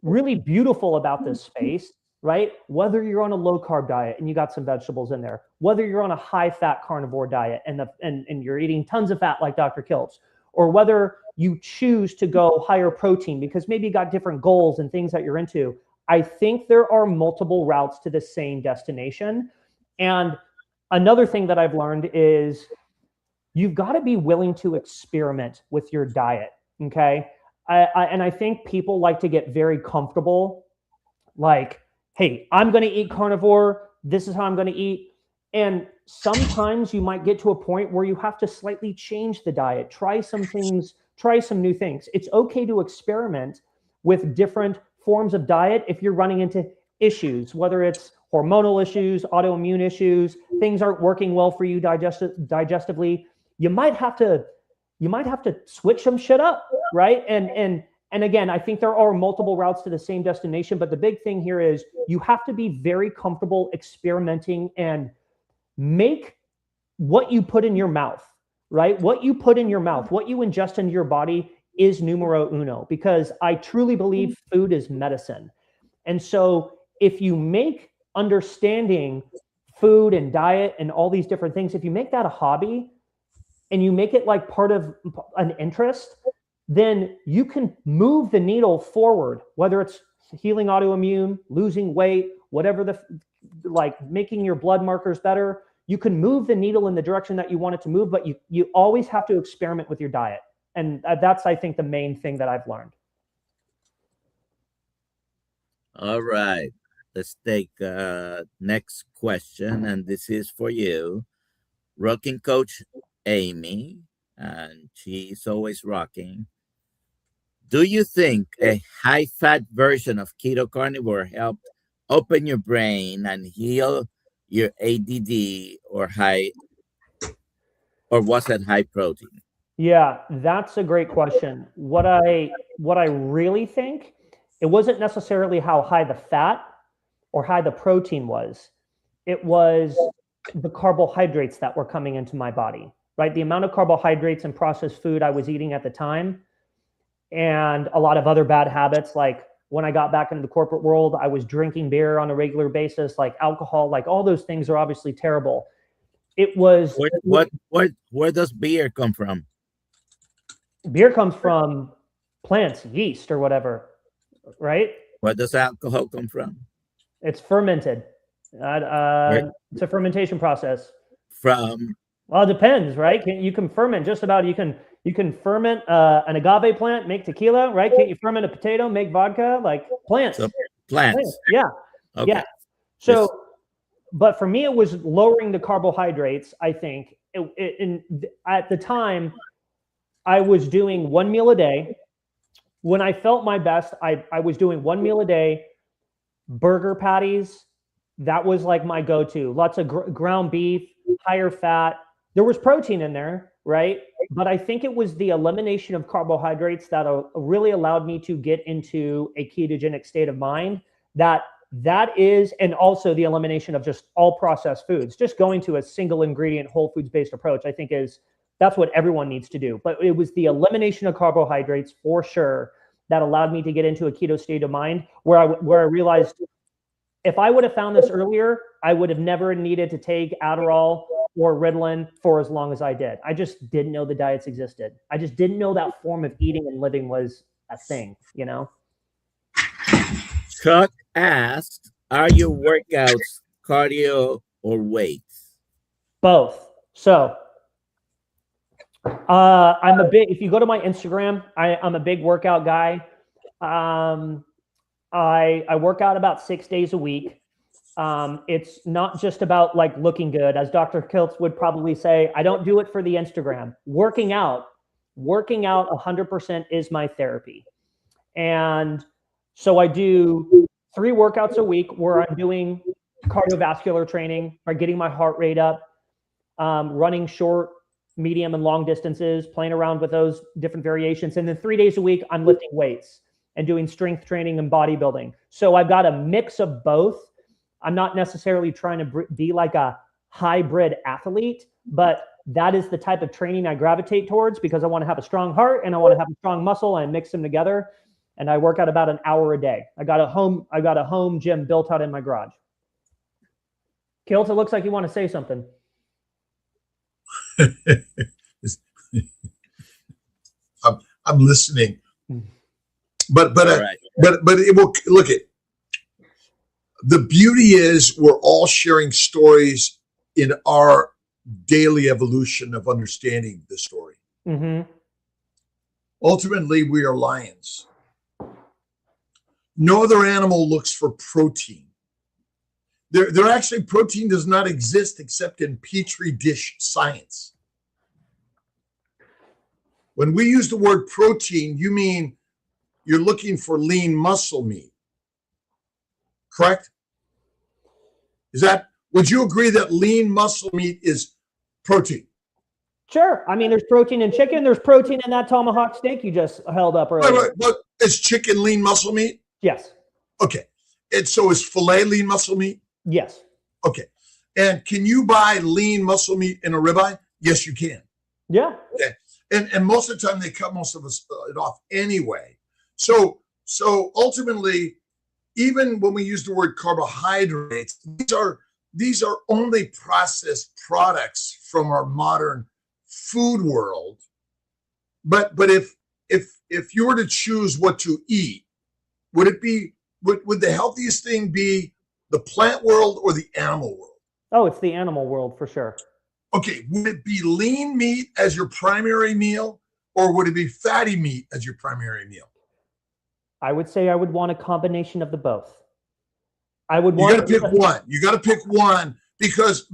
really beautiful about this space, right? Whether you're on a low carb diet and you got some vegetables in there, whether you're on a high fat carnivore diet and you're eating tons of fat like Dr. Kiltz, or whether you choose to go higher protein because maybe you got different goals and things that you're into, I think there are multiple routes to the same destination. And another thing that I've learned is you've got to be willing to experiment with your diet, okay? And I think people like to get very comfortable, like, hey, I'm going to eat carnivore. This is how I'm going to eat. And sometimes you might get to a point where you have to slightly change the diet, try some things, try some new things. It's okay to experiment with different forms of diet if you're running into issues, whether it's hormonal issues, autoimmune issues, things aren't working well for you digestively. You might have to switch some shit up, right? And again, I think there are multiple routes to the same destination, but the big thing here is you have to be very comfortable experimenting and make what you put in your mouth, right? What you put in your mouth, what you ingest into your body is numero uno, because I truly believe food is medicine. And so if you make understanding food and diet and all these different things, if you make that a hobby and you make it like part of an interest, then you can move the needle forward, whether it's healing autoimmune, losing weight, whatever like making your blood markers better. You can move the needle in the direction that you want it to move, but you always have to experiment with your diet. And that's, I think, the main thing that I've learned. All right. Let's take next question. And this is for you. Rocking Coach Amy, and she's always rocking. Do you think a high-fat version of keto carnivore helped open your brain and heal your ADD, or was it high protein? Yeah, that's a great question. What I really think, it wasn't necessarily how high the fat or high the protein was. It was the carbohydrates that were coming into my body, right? The amount of carbohydrates and processed food I was eating at the time, and a lot of other bad habits. Like when I got back into the corporate world, I was drinking beer on a regular basis, like alcohol, like all those things are obviously terrible. It was where does beer come from? Beer comes from plants, yeast or whatever, right? Where does alcohol come from? It's fermented. It's a fermentation process. From? Well, it depends, right? You can ferment just about. You You can ferment an agave plant, make tequila, right? Can't you ferment a potato, make vodka? Like plants. So plants. Yeah. Okay. Yeah. So, but for me, it was lowering the carbohydrates. I think at the time, I was doing 1 meal a day. When I felt my best, I was doing 1 meal a day, burger patties. That was like my go-to. Lots of ground beef, higher fat. There was protein in there, right? But I think it was the elimination of carbohydrates that really allowed me to get into a ketogenic state of mind. That is, and also the elimination of just all processed foods. Just going to a single ingredient, whole foods based approach, I think that's what everyone needs to do. But it was the elimination of carbohydrates for sure that allowed me to get into a keto state of mind where I realized if I would have found this earlier, I would have never needed to take Adderall or Ritalin for as long as I did. I just didn't know the diets existed. I just didn't know that form of eating and living was a thing, you know? Chuck asked, are your workouts cardio or weights? Both. So I'm a big, if you go to my Instagram, I'm a big workout guy. I work out about 6 days a week. It's not just about like looking good. As Dr. Kiltz would probably say, I don't do it for the Instagram. Working out 100% is my therapy. And so I do 3 workouts a week where I'm doing cardiovascular training, or getting my heart rate up, running short, medium, and long distances, playing around with those different variations. And then 3 days a week, I'm lifting weights and doing strength training and bodybuilding. So I've got a mix of both. I'm not necessarily trying to be like a hybrid athlete, but that is the type of training I gravitate towards because I want to have a strong heart and I want to have a strong muscle, and I mix them together. And I work out about an hour a day. I got a home gym built out in my garage. Kiltz, it looks like you want to say something. I'm listening, but it will look at. The beauty is we're all sharing stories in our daily evolution of understanding the story. Mm-hmm. Ultimately, we are lions. No other animal looks for protein. There actually, protein does not exist except in petri dish science. When we use the word protein, you mean you're looking for lean muscle meat, correct? Would you agree that lean muscle meat is protein? Sure. I mean, there's protein in chicken. There's protein in that tomahawk steak you just held up earlier. Right. But is chicken lean muscle meat? Yes. Okay. And so is filet lean muscle meat? Yes. Okay. And can you buy lean muscle meat in a ribeye? Yes, you can. Yeah. Okay. And most of the time they cut most of it off anyway. So ultimately, even when we use the word carbohydrates, these are only processed products from our modern food world. But if you were to choose what to eat, would the healthiest thing be the plant world or the animal world? Oh, it's the animal world for sure. Okay, would it be lean meat as your primary meal, or would it be fatty meat as your primary meal? I would say I would want a combination of the both. You got to pick one. You got to pick one because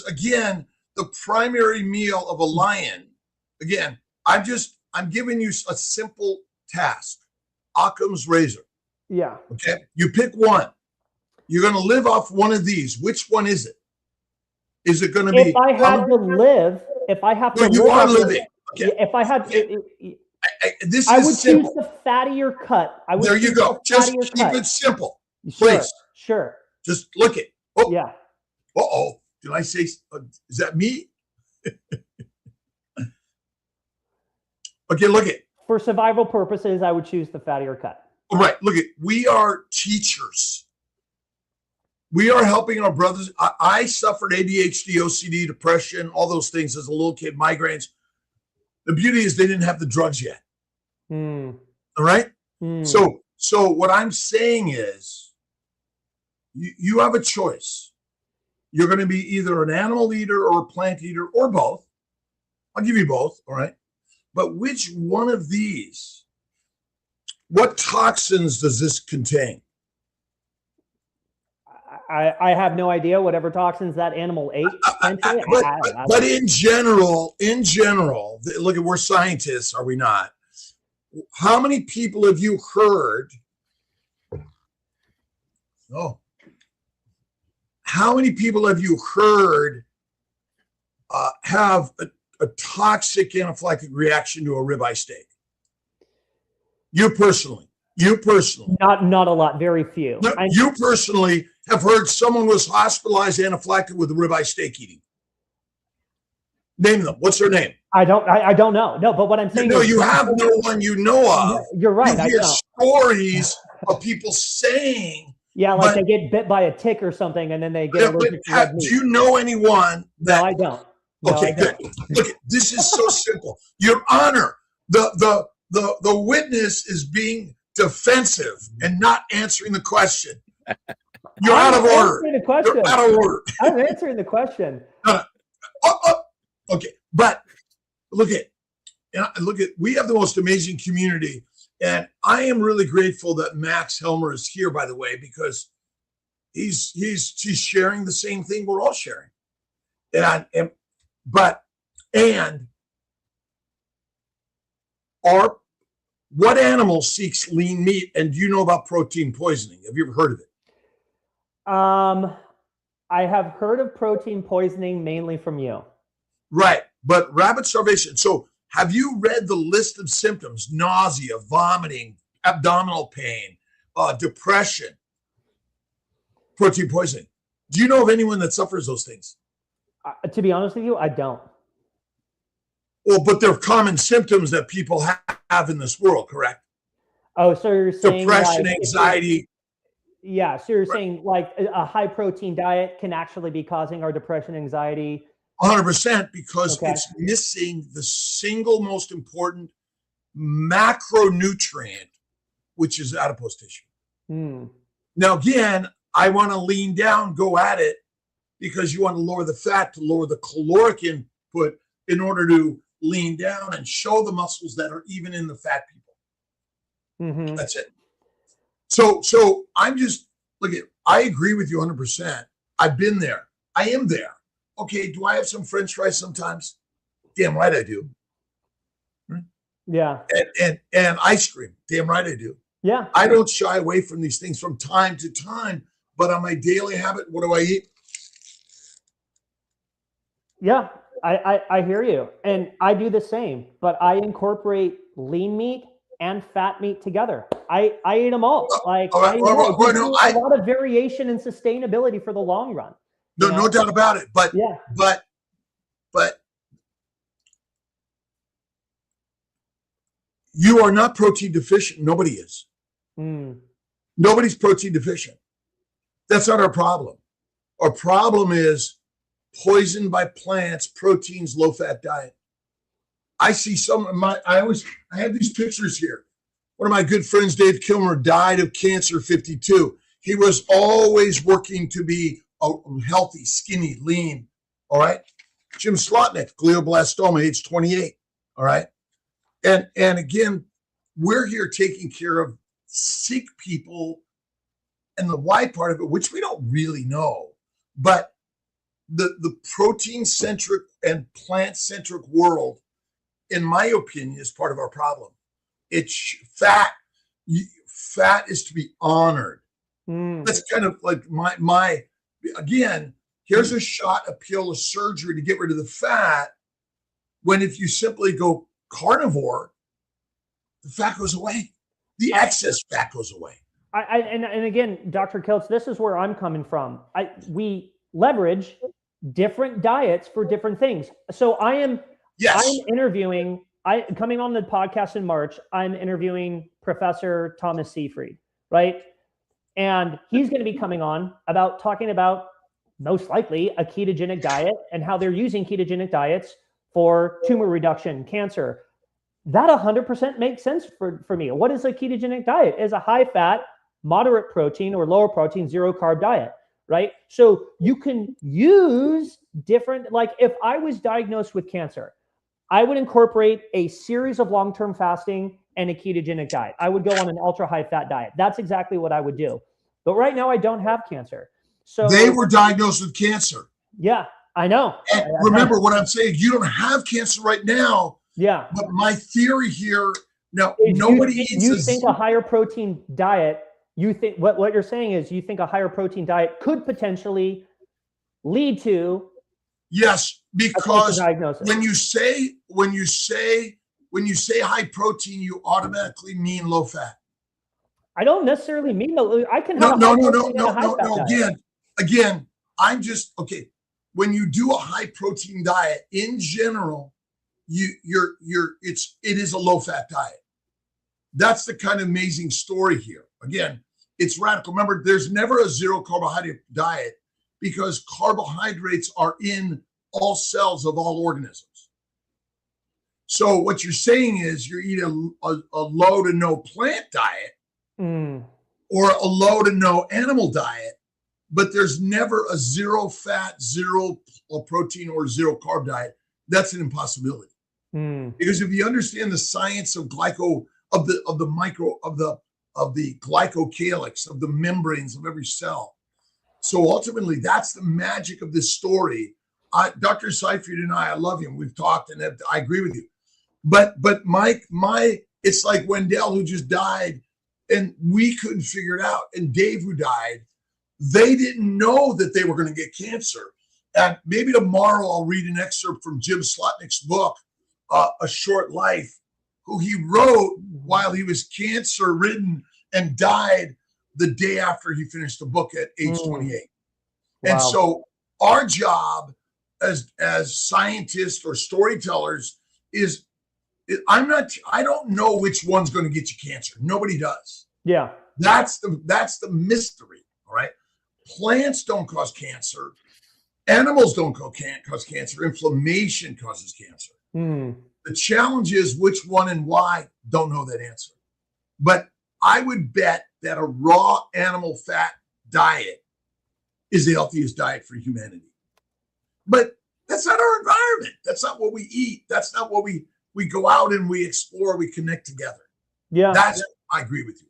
again, the primary meal of a lion. Again, I'm giving you a simple task. Occam's razor. Yeah. Okay. You pick one. You're going to live off one of these. Which one is it? Is it going to be? If I have to live, you are living. Okay. If I had, okay. I would choose the fattier cut. There you go. Just keep it simple, sure, please. Sure. Just look it. Oh, yeah. Uh-oh. Did I say? Is that me? Okay. Look it. For survival purposes, I would choose the fattier cut. All right. Look it. We are teachers. We are helping our brothers. I suffered ADHD, OCD, depression, all those things as a little kid, migraines. The beauty is they didn't have the drugs yet. All right. So what I'm saying is you have a choice. You're going to be either an animal eater or a plant eater or both. I'll give you both. All right. but which one of these, what toxins does this contain? I have no idea. Whatever toxins that animal ate. But in general, look, we're scientists, are we not? How many people have you heard? Oh, how many people have you heard have a toxic anaphylactic reaction to a ribeye steak? You personally. Not a lot, very few. No, you personally have heard someone was hospitalized anaphylactic with a ribeye steak eating. Name them. What's their name? I don't know. No, but what I'm saying is, you have no one you know of. You're right. You hear stories of people saying, like they get bit by a tick or something, and then they get allergic to red meat. Do you know anyone that? No, I don't. Okay, good. Look, this is so simple. Your Honor, the witness is being defensive and not answering the question. You're out of order. You're out of order. I'm answering the question. Okay, but look at, we have the most amazing community, and I am really grateful that Max Helmer is here, by the way, because he's sharing the same thing we're all sharing. What animal seeks lean meat? And do you know about protein poisoning? Have you ever heard of it? I have heard of protein poisoning mainly from you. Right, but rabbit starvation. So have you read the list of symptoms? Nausea, vomiting, abdominal pain, depression, protein poisoning. Do you know of anyone that suffers those things? To be honest with you, I don't. Well, but they're common symptoms that people have in this world, correct? Oh, so you're saying depression, anxiety. Yeah, so you're saying like a high protein diet can actually be causing our depression, anxiety. 100%, because it's missing the single most important macronutrient, which is adipose tissue. Now, again, I want to lean down, go at it, because you want to lower the fat to lower the caloric input in order to lean down and show the muscles that are even in the fat people. That's it. So I'm just, I agree with you 100%. I've been there. I am there. Okay, do I have some French fries sometimes? Damn right I do. Yeah. And ice cream. Damn right I do. Yeah. I don't shy away from these things from time to time, but on my daily habit, what do I eat? Yeah, I hear you. And I do the same, but I incorporate lean meat and fat meat together. I eat them all. A lot of variation and sustainability for the long run. No doubt about it. But you are not protein deficient. Nobody is. Nobody's protein deficient. That's not our problem. Our problem is poisoned by plants, proteins, low-fat diet. I see I have these pictures here. One of my good friends, Dave Kilmer, died of cancer 52. He was always working to be healthy, skinny, lean. All right. Jim Slotnick, glioblastoma, age 28. All right. And again, we're here taking care of sick people and the why part of it, which we don't really know. But the protein-centric and plant-centric world, in my opinion, is part of our problem. It's fat. Fat is to be honored. That's kind of like my again, here's a shot, a pill, a surgery to get rid of the fat, when if you simply go carnivore, the fat goes away. The excess fat goes away. And again, Dr. Kiltz, this is where I'm coming from. We leverage different diets for different things. So I'm interviewing, coming on the podcast in March, I'm interviewing Professor Thomas Seyfried, right? And he's going to be coming on talking about most likely a ketogenic diet and how they're using ketogenic diets for tumor reduction, cancer. That 100% makes sense for me. What is a ketogenic diet? It's a high fat, moderate protein or lower protein, zero carb diet, right? So you can use different, like if I was diagnosed with cancer, I would incorporate a series of long-term fasting and a ketogenic diet. I would go on an ultra high fat diet. That's exactly what I would do. But right now I don't have cancer. So they were diagnosed with cancer. Yeah, I know. And remember what I'm saying, you don't have cancer right now. Yeah. But my theory here, now is nobody you think a higher protein diet, you think what you're saying is you think a higher protein diet could potentially lead to yes, because diagnosis. when you say high protein, you automatically mean low fat. I don't necessarily mean I can have no. Again, I'm just okay. When you do a high protein diet in general, it is a low fat diet. That's the kind of amazing story here. Again, it's radical. Remember, there's never a zero carbohydrate diet because carbohydrates are in all cells of all organisms. So what you're saying is you eat a low to no plant diet or a low to no animal diet, but there's never a zero fat, zero protein, or zero carb diet. That's an impossibility. Because if you understand the science of the glycocalyx, of the membranes of every cell, so ultimately that's the magic of this story. Dr. Seifert and I love him. We've talked, and I agree with you. But Mike, it's like Wendell, who just died, and we couldn't figure it out. And Dave, who died, they didn't know that they were going to get cancer. And maybe tomorrow I'll read an excerpt from Jim Slotnick's book, A Short Life, who he wrote while he was cancer-ridden and died the day after he finished the book at age 28. Wow. And so our job as scientists or storytellers is, I don't know which one's going to get you cancer. Nobody does. Yeah. That's the mystery. All right. Plants don't cause cancer. Animals don't cause cancer. Inflammation causes cancer. The challenge is which one and why. Don't know that answer. But I would bet that a raw animal fat diet is the healthiest diet for humanity. But that's not our environment. That's not what we eat. That's not what we go out and we explore, we connect together. Yeah. I agree with you.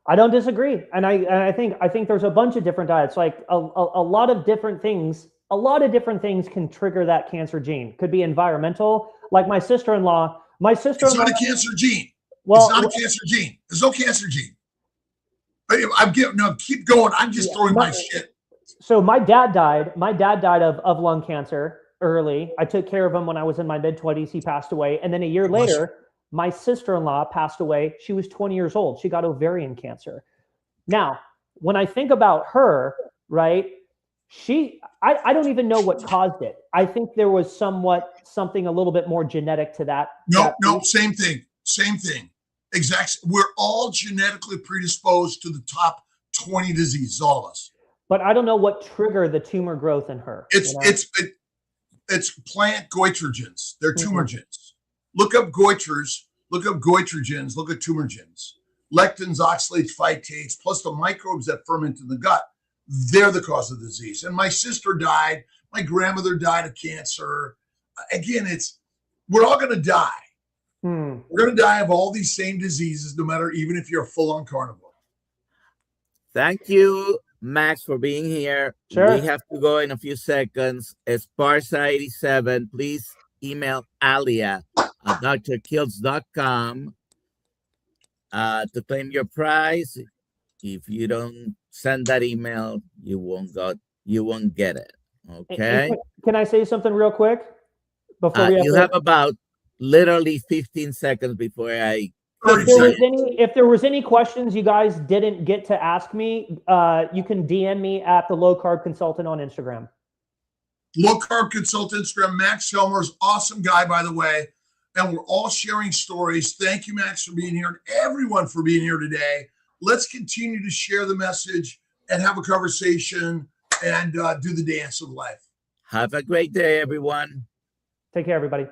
I don't disagree. And I think there's a bunch of different diets, like a lot of different things. A lot of different things can trigger that cancer gene. Could be environmental. Like my sister-in-law. It's not a cancer gene. Well, it's not a cancer gene. There's no cancer gene. Keep going. I'm just throwing my shit. So my dad died. My dad died of lung cancer early. I took care of him when I was in my mid-20s. He passed away. And then a year later, my sister-in-law passed away. She was 20 years old. She got ovarian cancer. Now, when I think about her, right, I don't even know what caused it. I think there was something a little bit more genetic to that. No, same thing. Exactly. We're all genetically predisposed to the top 20 diseases, all of us. But I don't know what triggered the tumor growth in her. It's plant goitrogens. They're tumor gens. Look up goitrers, look up goitrogens, look at tumor gens. Lectins, oxalates, phytates, plus the microbes that ferment in the gut. They're the cause of the disease. And my sister died. My grandmother died of cancer. Again, we're all going to die. We're going to die of all these same diseases, no matter, even if you're a full-on carnivore. Thank you, Max, for being here. Sure. We have to go in a few seconds. Esparza87, please email Alia at DoctorKiltz.com to claim your prize. If you don't send that email, you won't get it. Okay. Can I say something real quick before we have about literally 15 seconds before I. If there was any questions you guys didn't get to ask me, you can DM me at the Low Carb Consultant on Instagram. Low Carb Consultant Instagram. Max Helmer's awesome guy, by the way, and we're all sharing stories. Thank you, Max, for being here, and everyone for being here today. Let's continue to share the message and have a conversation and do the dance of life. Have a great day, everyone. Take care, everybody.